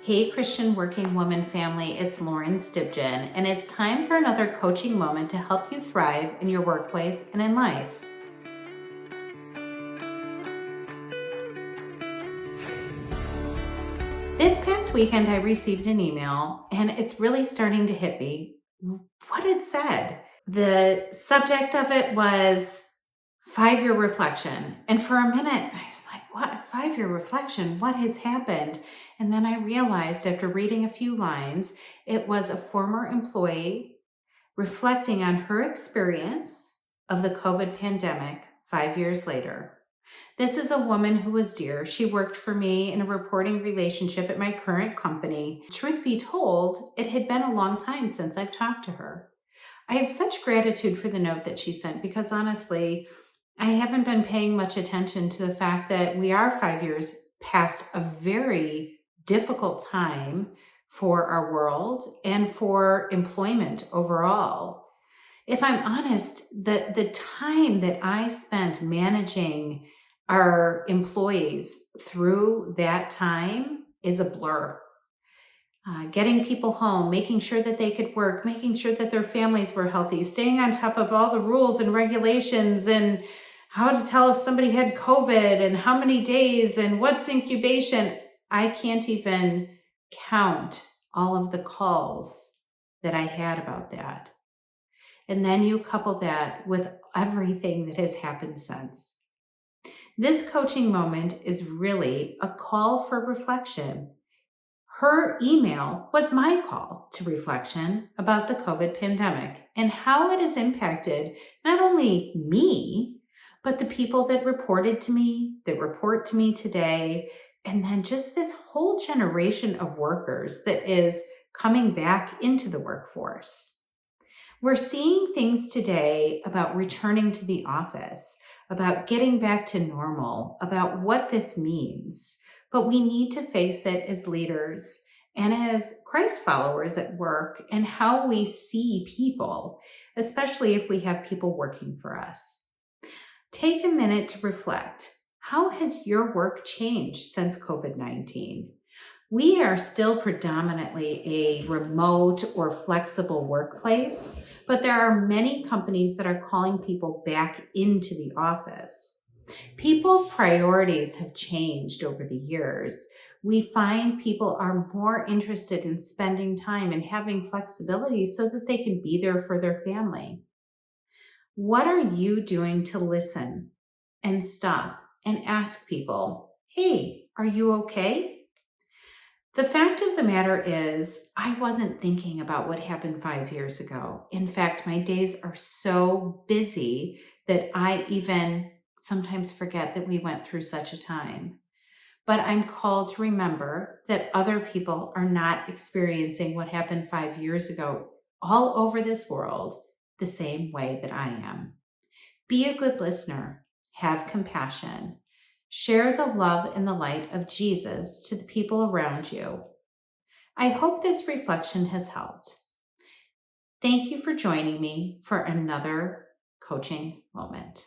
Hey, Christian working woman family, it's Lauren Stibgen, and it's time for another coaching moment to help you thrive in your workplace and in life. This past weekend, I received an email, and it's really starting to hit me what it said. The subject of it was 5-year reflection. And for a minute, I was like, what? 5-year reflection? What has happened? And then I realized after reading a few lines, it was a former employee reflecting on her experience of the COVID pandemic 5 years later. This is a woman who was dear. She worked for me in a reporting relationship at my current company. Truth be told, it had been a long time since I've talked to her. I have such gratitude for the note that she sent because honestly, I haven't been paying much attention to the fact that we are 5 years past a very difficult time for our world and for employment overall. If I'm honest, the time that I spent managing our employees through that time is a blur. Getting people home, making sure that they could work, making sure that their families were healthy, staying on top of all the rules and regulations and how to tell if somebody had COVID and how many days and what's incubation. I can't even count all of the calls that I had about that. And then you couple that with everything that has happened since. This coaching moment is really a call for reflection. Her email was my call to reflection about the COVID pandemic and how it has impacted not only me, but the people that reported to me, that report to me today, and then just this whole generation of workers that is coming back into the workforce. We're seeing things today about returning to the office, about getting back to normal, about what this means. But we need to face it as leaders and as Christ followers at work and how we see people, especially if we have people working for us. Take a minute to reflect. How has your work changed since COVID-19? We are still predominantly a remote or flexible workplace, but there are many companies that are calling people back into the office. People's priorities have changed over the years. We find people are more interested in spending time and having flexibility so that they can be there for their family. What are you doing to listen and stop and ask people, hey, are you okay? The fact of the matter is, I wasn't thinking about what happened 5 years ago. In fact, my days are so busy that I even sometimes forget that we went through such a time. But I'm called to remember that other people are not experiencing what happened 5 years ago all over this world the same way that I am. Be a good listener. Have compassion. Share the love and the light of Jesus to the people around you. I hope this reflection has helped. Thank you for joining me for another coaching moment.